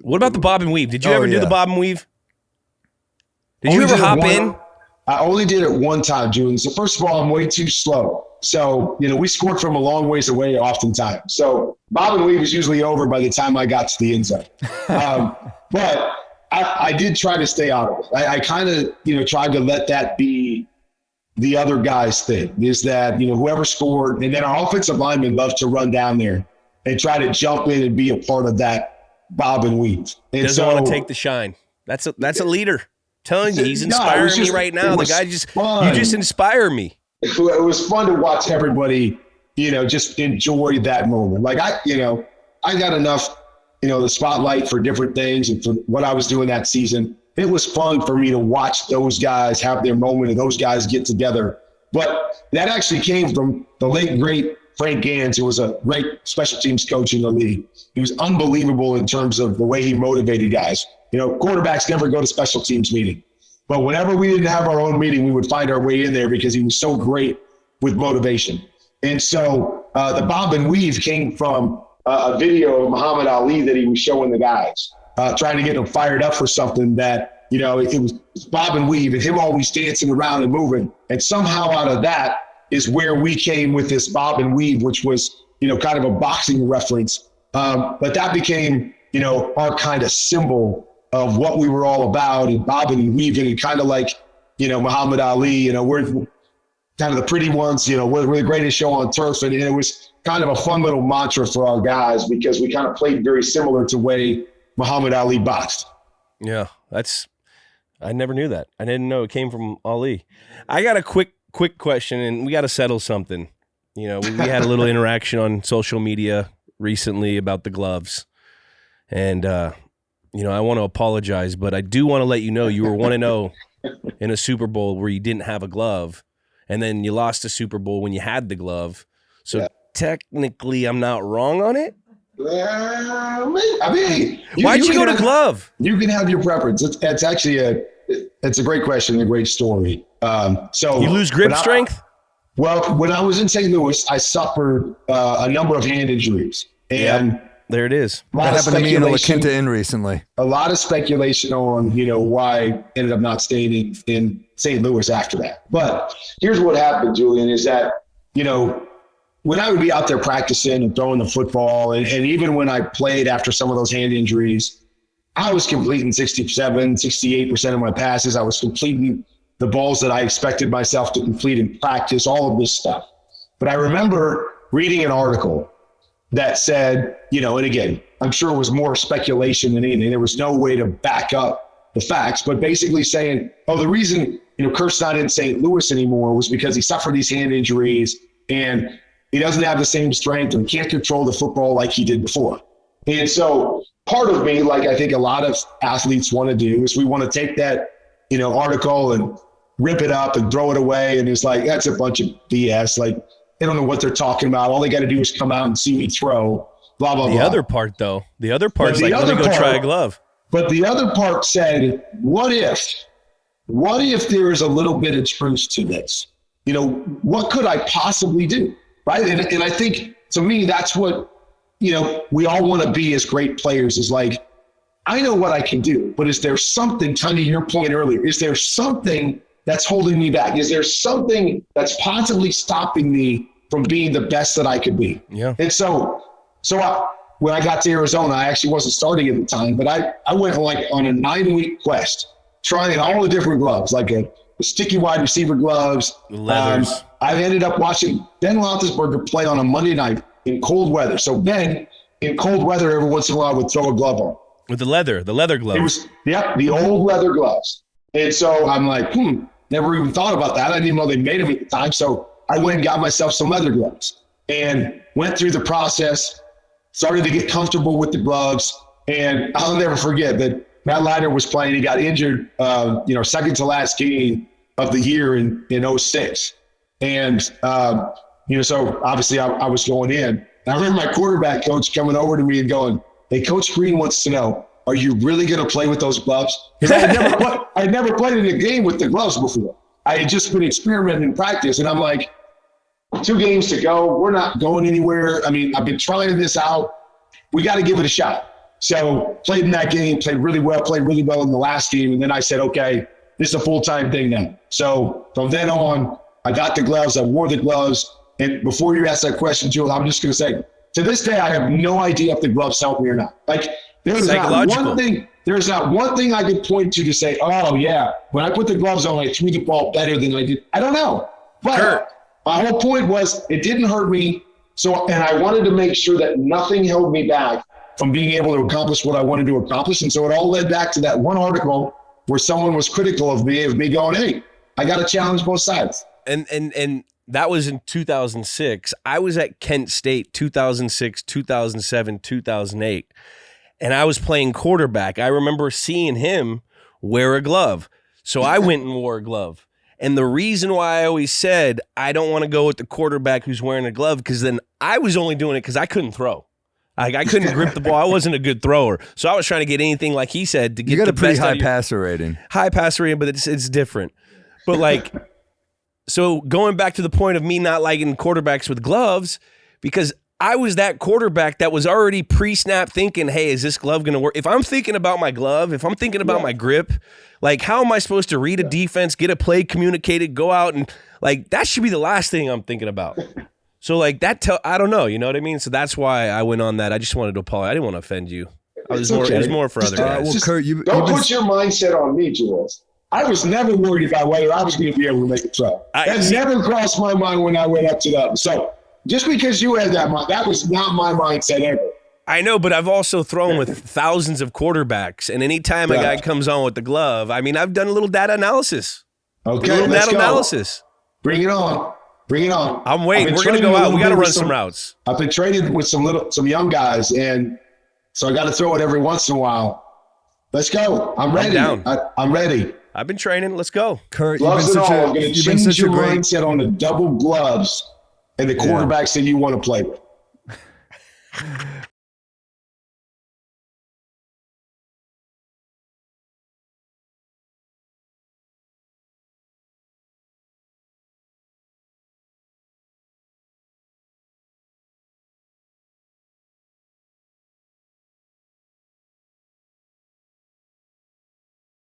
What about the bob and weave? Did you ever do the bob and weave? Did you Only ever hop in? I only did it one time, Julian. So first of all, I'm way too slow. So, we scored from a long ways away oftentimes. So bob and weave was usually over by the time I got to the end zone. But I did try to stay out of it. I kind of, tried to let that be the other guy's thing, is that, whoever scored, and then our offensive linemen love to run down there and try to jump in and be a part of that bob and weave. And doesn't want to take the shine. That's a leader. Telling you, he's inspiring me right now. The guy you just inspire me. It was fun to watch everybody, just enjoy that moment. Like I got enough, the spotlight for different things and for what I was doing that season. It was fun for me to watch those guys have their moment and those guys get together. But that actually came from the late, great Frank Gans, who was a great special teams coach in the league. He was unbelievable in terms of the way he motivated guys. Quarterbacks never go to special teams meeting. But whenever we didn't have our own meeting, we would find our way in there because he was so great with motivation. And so the bob and weave came from a video of Muhammad Ali that he was showing the guys, trying to get them fired up for something that, it was bob and weave and him always dancing around and moving. And somehow out of that is where we came with this bob and weave, which was, kind of a boxing reference. But that became, our kind of symbol of what we were all about, and bobbing and weaving, and kind of like, Muhammad Ali, we're kind of the pretty ones, we're the greatest show on turf. And it was kind of a fun little mantra for our guys because we kind of played very similar to the way Muhammad Ali boxed. Yeah, I never knew that. I didn't know it came from Ali. I got a quick question, and we got to settle something. We had a little interaction on social media recently about the gloves, and I want to apologize, but I do want to let you know you were 1-0 in a Super Bowl where you didn't have a glove, and then you lost a Super Bowl when you had the glove. So technically, I'm not wrong on it. Why'd you go to glove? You can have your preference. It's actually it's a great question, a great story. So you lose grip strength? Well, when I was in St. Louis, I suffered a number of hand injuries, and there it is. That happened to me in a La Quinta Inn recently. A lot of speculation on, why I ended up not staying in St. Louis after that. But here's what happened, Julian, is that, when I would be out there practicing and throwing the football, and even when I played after some of those hand injuries, I was completing 67, 68% of my passes. I was completing the balls that I expected myself to complete in practice, all of this stuff. But I remember reading an article that said, and again, I'm sure it was more speculation than anything. There was no way to back up the facts, but basically saying, the reason, Kurt's not in St. Louis anymore was because he suffered these hand injuries and he doesn't have the same strength and can't control the football like he did before. And so part of me, like I think a lot of athletes want to do, is we want to take that, article and rip it up and throw it away. And it's like, that's a bunch of BS. Like, they don't know what they're talking about. All they got to do is come out and see me throw, blah, blah, blah. The other part, though, is like, let me go try a glove. But the other part said, what if there is a little bit of truth to this? What could I possibly do? Right. And I think, to me, that's what, we all want to be as great players, is like, I know what I can do, but is there something, kind of your point earlier, is there something that's holding me back? Is there something that's possibly stopping me from being the best that I could be? Yeah. And so when I got to Arizona, I actually wasn't starting at the time, but I went on a 9-week quest, trying all the different gloves, like the sticky wide receiver gloves. The leathers. I ended up watching Ben Roethlisberger play on a Monday night in cold weather. So Ben, in cold weather, every once in a while would throw a glove on. With the leather gloves. It was, the old leather gloves. And so I'm like, never even thought about that. I didn't even know they made them at the time. So I went and got myself some leather gloves and went through the process, started to get comfortable with the gloves. And I'll never forget that Matt Leiter was playing. He got injured, second to last game of the year in 06. And, so obviously I was going in. And I remember my quarterback coach coming over to me and going, "Hey, Coach Green wants to know, are you really going to play with those gloves?" Because I had never played in a game with the gloves before. I had just been experimenting in practice. And I'm like, 2 games to go. We're not going anywhere. I mean, I've been trying this out. We got to give it a shot. So played in that game, played really well in the last game. And then I said, okay, this is a full-time thing now. So from then on, I got the gloves, I wore the gloves. And before you ask that question, Jules, I'm just going to say, to this day, I have no idea if the gloves help me or not. Like, there's not one thing I could point to say, oh, yeah, when I put the gloves on, I threw the ball better than I did. I don't know. But my whole point was it didn't hurt me. So, and I wanted to make sure that nothing held me back from being able to accomplish what I wanted to accomplish. And so it all led back to that one article where someone was critical of me going, hey, I got to challenge both sides. And that was in 2006. I was at Kent State 2006, 2007, 2008. And I was playing quarterback. I remember seeing him wear a glove. So I went and wore a glove. And the reason why I always said I don't want to go with the quarterback who's wearing a glove, because then I was only doing it because I couldn't throw. I couldn't grip the ball. I wasn't a good thrower. So I was trying to get anything, like he said, to get you got the a pretty best high passer rating. High passer rating, but it's different. But like, so going back to the point of me not liking quarterbacks with gloves, because I was that quarterback that was already pre-snap thinking, hey, is this glove going to work? If I'm thinking about my glove, if I'm thinking about my grip, like, how am I supposed to read a defense, get a play communicated, go out and, like, that should be the last thing I'm thinking about. So, like, I don't know, you know what I mean? So that's why I went on that. I just wanted to apologize. I didn't want to offend you. It was more for other guys. Well, Kurt, don't put your mindset on me, Jules. I was never worried about whether I was going to be able to make a throw. That never crossed my mind when I went up to the other. So just because you had that mind, that was not my mindset ever. I know, but I've also thrown with thousands of quarterbacks, and anytime a guy comes on with the glove, I mean, I've done a little data analysis. Okay, analysis. Bring it on. Bring it on. I'm waiting. We're gonna go out. We got to run some routes. I've been training with some young guys, and so I got to throw it every once in a while. Let's go. I'm ready. I'm ready. I've been training. Let's go. Kurt, gloves and all. I'm going to change your mindset on the double gloves and the quarterbacks that you want to play with.